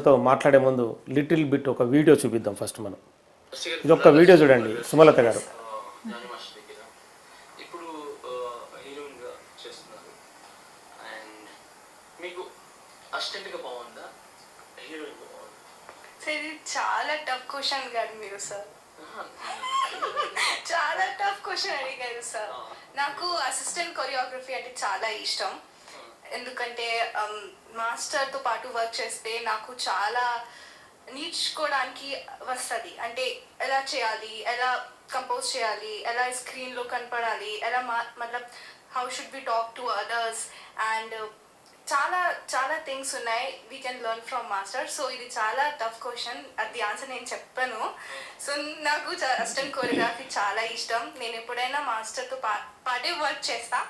తో మాట్లాడే ముందు లిటిల్ బిట్ ఒక వీడియో చూపిద్దాం ఫస్ట్ మనం. ఇది ఒక వీడియో చూడండి సుమలత గారు. ఇప్పుడు హీరోయిన్ గా చేస్తున్నారు అండ్ మీకు అసిస్టెంట్ గా బాగుందా హీరోయిన్ గా బాగుందా? సార్ ఇది చాలా టఫ్ క్వశ్చన్ గారు మీరు సార్ చాలా టఫ్ క్వశ్చన్ అడిగారు సార్. నాకు అసిస్టెంట్ కొరియోగ్రఫీ అంటే చాలా ఇష్టం. ఎందుకంటే మాస్టర్తో పాటు వర్క్ చేస్తే నాకు చాలా నేర్చుకోవడానికి వస్తుంది. అంటే ఎలా చేయాలి, ఎలా కంపోజ్ చేయాలి, ఎలా స్క్రీన్లో కనపడాలి, ఎలా మతలబ్ how should be talk to others and చాలా చాలా థింగ్స్ ఉన్నాయి we can learn from master. So ఇది చాలా టఫ్ క్వశ్చన్, అది ఆన్సర్ నేను చెప్పాను. సో నాకు అసిస్టెంట్ కొరియోగ్రఫీ చాలా ఇష్టం. నేను ఎప్పుడైనా మాస్టర్తో పాటే వర్క్ చేస్తా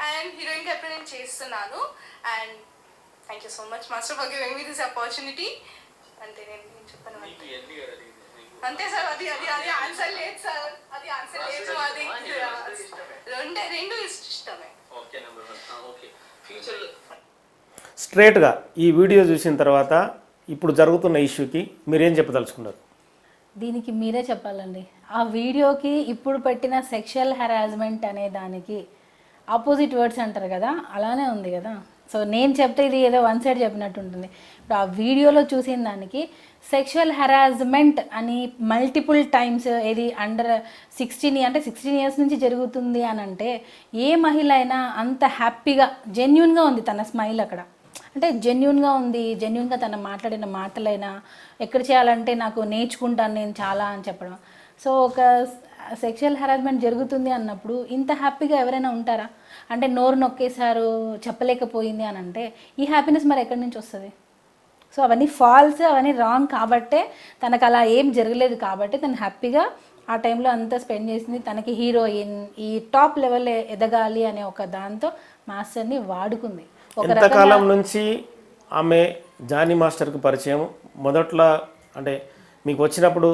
అండ్ హీరోయిన్ గా ఎప్పుడు నేను చేస్తున్నాను. And thank you so much master for giving me this opportunity. అంతే నేను చెప్పాను అంతే సార్. అది అది అది ఆన్సర్ లేదు సార్, అది ఆన్సర్ లేదు. అది రెండు ఇష్టమే. స్ట్రేట్గా ఈ వీడియో చూసిన తర్వాత ఇప్పుడు జరుగుతున్న ఇష్యూకి మీరేం చెప్పదలుచుకున్నారు? దీనికి మీరే చెప్పాలండి. ఆ వీడియోకి ఇప్పుడు పెట్టిన సెక్షువల్ హెరాస్మెంట్ అనే దానికి ఆపోజిట్ వర్డ్స్ అంటారు కదా, అలానే ఉంది కదా. సో నేను చెప్తే ఇది ఏదో వన్ సైడ్ చెప్పినట్టు ఉంటుంది. ఇప్పుడు ఆ వీడియోలో చూసిన దానికి సెక్షువల్ హెరాస్మెంట్ అని మల్టిపుల్ టైమ్స్ ఇది అండర్ 16 అంటే 16 ఇయర్స్ నుంచి జరుగుతుంది అని అంటే ఏ మహిళ అయినా అంత హ్యాపీగా జెన్యున్గా ఉంది తన స్మైల్ అక్కడ, అంటే జెన్యున్గా ఉంది. జెన్యున్గా తన మాట్లాడిన మాటలైనా ఎక్కడ చేయాలంటే నాకు నేర్చుకుంటాను నేను చాలా అని చెప్పడం. సో ఒక సెక్షువల్ హెరాస్మెంట్ జరుగుతుంది అన్నప్పుడు ఇంత హ్యాపీగా ఎవరైనా ఉంటారా? అంటే నోరు నొక్కేశారు చెప్పలేకపోయింది అని అంటే ఈ హ్యాపీనెస్ మరి ఎక్కడి నుంచి వస్తుంది? సో అవన్నీ ఫాల్స్, అవన్నీ రాంగ్ కాబట్టే తనకు అలా ఏం జరగలేదు కాబట్టి తను హ్యాపీగా ఆ టైంలో అంతా స్పెండ్ చేసింది. తనకి హీరోయిన్ ఈ టాప్ లెవెల్ ఎదగాలి అనే ఒక దాంతో మాస్టర్ని వాడుకుంది. ఎంతకాలం నుంచి ఆమె జానీ మాస్టర్కి పరిచయం? మొదట్లో అంటే మీకు వచ్చినప్పుడు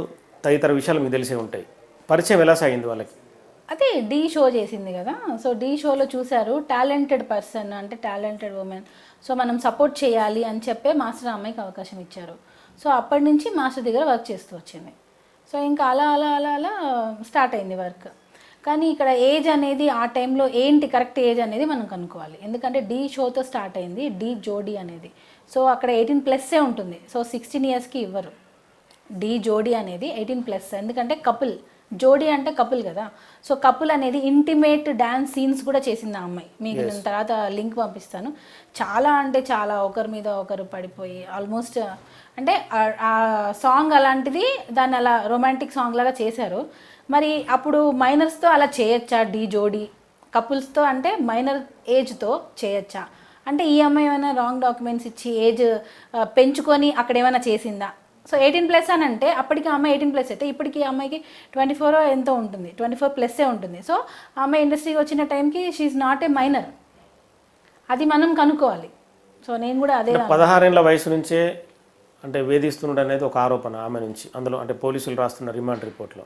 తదితర విషయాలు మీకు తెలిసే ఉంటాయి. పరిచయం ఎలా సాగింది వాళ్ళకి? అదే డీ షో చేసింది కదా. సో డీ షోలో చూశారు టాలెంటెడ్ పర్సన్, అంటే టాలెంటెడ్ ఉమెన్. సో మనం సపోర్ట్ చేయాలి అని చెప్పే మాస్టర్ అమ్మాయికి అవకాశం ఇచ్చారు. సో అప్పటి నుంచి మాస్టర్ దగ్గర వర్క్ చేస్తూ వచ్చింది. సో ఇంకా అలా అలా అలా అలా స్టార్ట్ అయింది వర్క్. కానీ ఇక్కడ ఏజ్ అనేది ఆ టైంలో ఏంటి కరెక్ట్ ఏజ్ అనేది మనం కనుక్కోవాలి. ఎందుకంటే డీ షోతో స్టార్ట్ అయింది డీ జోడీ అనేది. సో అక్కడ 18+ ఉంటుంది. సో 16 ఇయర్స్కి ఇవ్వరు. డీ జోడీ అనేది 18+, ఎందుకంటే కపుల్. జోడీ అంటే కపుల్ కదా. సో కపుల్ అనేది ఇంటిమేట్ డ్యాన్స్ సీన్స్ కూడా చేసింది ఆ అమ్మాయి. మీకు నేను తర్వాత లింక్ పంపిస్తాను. చాలా అంటే చాలా ఒకరి మీద ఒకరు పడిపోయి ఆల్మోస్ట్ అంటే ఆ సాంగ్ అలాంటిది, దాన్ని అలా రొమాంటిక్ సాంగ్ లాగా చేశారు. మరి అప్పుడు మైనర్స్తో అలా చేయొచ్చా? డీ జోడీ కపుల్స్తో అంటే మైనర్ ఏజ్తో చేయొచ్చా? అంటే ఈ అమ్మాయి ఏమైనా రాంగ్ డాక్యుమెంట్స్ ఇచ్చి ఏజ్ పెంచుకొని అక్కడ ఏమైనా చేసిందా? సో 18+ అని అంటే అప్పటికి అమ్మాయి 18+ అయితే ఇప్పటికి అమ్మాయికి 24 ఎంతో ఉంటుంది, 24+ ఉంటుంది. సో ఆ అమ్మాయి ఇండస్ట్రీకి వచ్చిన టైంకి షీఈ్ నాట్ ఏ మైనర్. అది మనం కనుక్కోవాలి. సో నేను కూడా అదే 16 ఏళ్ల వయసు నుంచే అంటే వేధిస్తున్నాడు అనేది ఒక ఆరోపణ ఆమె నుంచి. అందులో అంటే పోలీసులు రాస్తున్న రిమాండ్ రిపోర్ట్లో.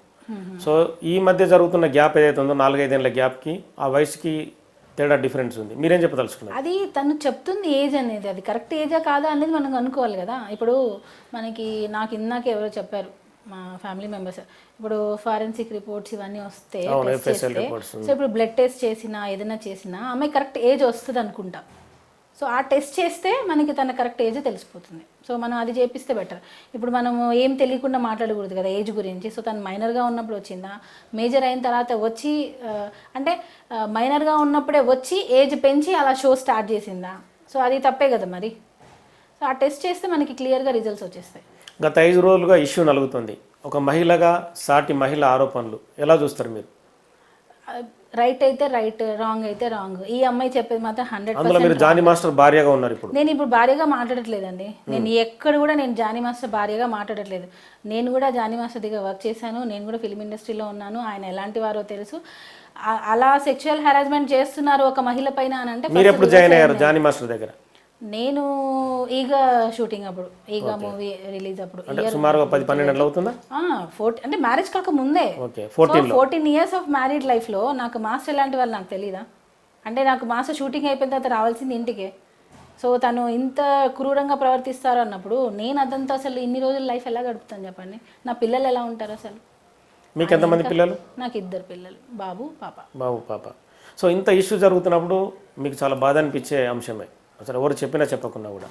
సో ఈ మధ్య జరుగుతున్న గ్యాప్ ఏదైతే ఉందో 4-5 ఏళ్ల గ్యాప్కి ఆ వయసుకి తేడా డిఫరెన్స్ ఉంది. మీరేం చెప్పదలుచుకున్నారు? అది తను చెప్తుంది ఏజ్ అనేది, అది కరెక్ట్ ఏజా కాదా అనేది మనం అనుకోవాలి కదా. ఇప్పుడు మనకి నాకు ఇందాక ఎవరో చెప్పారు మా ఫ్యామిలీ మెంబర్స్, ఇప్పుడు ఫారెన్సిక్ రిపోర్ట్స్ ఇవన్నీ వస్తే సో ఇప్పుడు బ్లడ్ టెస్ట్ చేసినా ఏదైనా చేసినా అమ్మాయి కరెక్ట్ ఏజ్ వస్తుంది అనుకుంటా. సో ఆ టెస్ట్ చేస్తే మనకి తన కరెక్ట్ ఏజ్ తెలిసిపోతుంది. సో మనం అది చేపిస్తే బెటర్. ఇప్పుడు మనము ఏం తెలియకుండా మాట్లాడకూడదు కదా ఏజ్ గురించి. సో తను మైనర్గా ఉన్నప్పుడు వచ్చిందా, మేజర్ అయిన తర్వాత వచ్చి అంటే మైనర్గా ఉన్నప్పుడే వచ్చి ఏజ్ పెంచి అలా షో స్టార్ట్ చేసిందా? సో అది తప్పే కదా మరి. సో ఆ టెస్ట్ చేస్తే మనకి క్లియర్గా రిజల్ట్స్ వచ్చేస్తాయి. గత 5 రోజులుగా ఇష్యూ నలుగుతుంది. ఒక మహిళగా సాటి మహిళ ఆరోపణలు ఎలా చూస్తారు మీరు? రైట్ అయితే రైట్, రాంగ్ అయితే రాంగ్. ఈ అమ్మాయి చెప్పేది మాత్రం 100%. మీరు జానీ మాస్టర్ భార్యగా ఉన్నారు ఇప్పుడు. నేను ఇప్పుడు భార్యగా మాట్లాడట్లేదండి. నేను ఎక్కడ కూడా నేను జానీ మాస్టర్ భార్యగా మాట్లాడట్లేదు. నేను కూడా జానీ మాస్టర్ దగ్గర వర్క్ చేశాను. నేను కూడా ఫిల్మ్ ఇండస్ట్రీలో ఉన్నాను. ఆయన ఎలాంటి వారో తెలుసు. అలా సెక్షువల్ హెరాస్మెంట్ చేస్తున్నారు ఒక మహిళ పైన అని అంటే మీరు ఎప్పుడు జాయిన్ అయ్యారు జానీ మాస్టర్ దగ్గర? నేను ఈగ షూటింగ్ అప్పుడు, ఈగ మూవీ రిలీజ్ అప్పుడు సుమారుగా 10-12 ఏళ్ళు అవుతుందా? అంటే మ్యారేజ్ కాక ముందే. 14 ఇయర్స్ ఆఫ్ మ్యారీడ్ లైఫ్లో నాకు మాస్టర్ ఎలాంటి వాళ్ళు నాకు తెలీదా? అంటే నాకు మాస్టర్ షూటింగ్ అయిపోయిన తర్వాత రావాల్సింది ఇంటికే. సో తను ఇంత క్రూరంగా ప్రవర్తిస్తారు అన్నప్పుడు నేను అదంతా అసలు ఇన్ని రోజుల లైఫ్ ఎలా గడుపుతాను చెప్పండి, నా పిల్లలు ఎలా ఉంటారు అసలు. మీకు ఎంతమంది పిల్లలు? నాకు 2 పిల్లలు, బాబు పాప. బాబు పాప. సో ఇంత ఇష్యూ జరుగుతున్నప్పుడు మీకు చాలా బాధ అనిపించే అంశమే, అసలు ఎవరు చెప్పినా చెప్పకున్నా కూడా.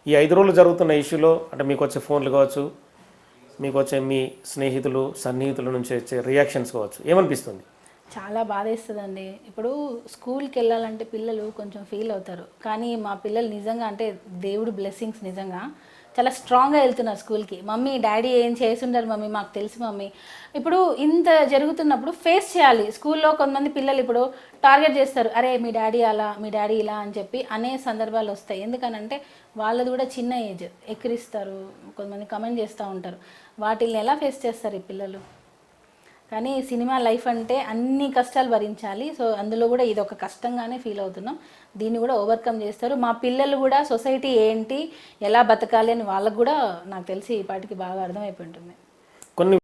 ఈ 5 రోజులు జరుగుతున్న ఇష్యూలో అంటే మీకు వచ్చే ఫోన్లు కావచ్చు, మీకు వచ్చే మీ స్నేహితులు సన్నిహితుల నుంచి వచ్చే రియాక్షన్స్ కావచ్చు, ఏమనిపిస్తుంది? చాలా బాధేస్తుందండి. ఇప్పుడు స్కూల్కి వెళ్ళాలంటే పిల్లలు కొంచెం ఫీల్ అవుతారు, కానీ మా పిల్లలు నిజంగా అంటే దేవుడు బ్లెస్సింగ్స్, నిజంగా చాలా స్ట్రాంగ్గా వెళ్తున్నారు స్కూల్కి. మమ్మీ డాడీ ఏం చేస్తుంటారు మమ్మీ, మాకు తెలుసు మమ్మీ. ఇప్పుడు ఇంత జరుగుతున్నప్పుడు ఫేస్ చేయాలి. స్కూల్లో కొంతమంది పిల్లలు ఇప్పుడు టార్గెట్ చేస్తారు, అరే మీ డాడీ అలా, మీ డాడీ ఇలా అని చెప్పి అనే సందర్భాలు వస్తాయి. ఎందుకనంటే వాళ్ళది కూడా చిన్న ఏజ్, ఎక్కిరిస్తారు, కొంతమంది కమెంట్ చేస్తూ ఉంటారు. వాటిని ఎలా ఫేస్ చేస్తారు ఈ పిల్లలు? కానీ సినిమా లైఫ్ అంటే అన్ని కష్టాలు భరించాలి. సో అందులో కూడా ఇది ఒక కష్టంగానే ఫీల్ అవుతున్నాం. దీన్ని కూడా ఓవర్కమ్ చేస్తారు. మా పిల్లలు కూడా సొసైటీ ఏంటి, ఎలా బతకాలి అని వాళ్ళకు కూడా నాకు తెలిసి ఈ పాటికి బాగా అర్థమైపోయి ఉంటుంది. కొన్ని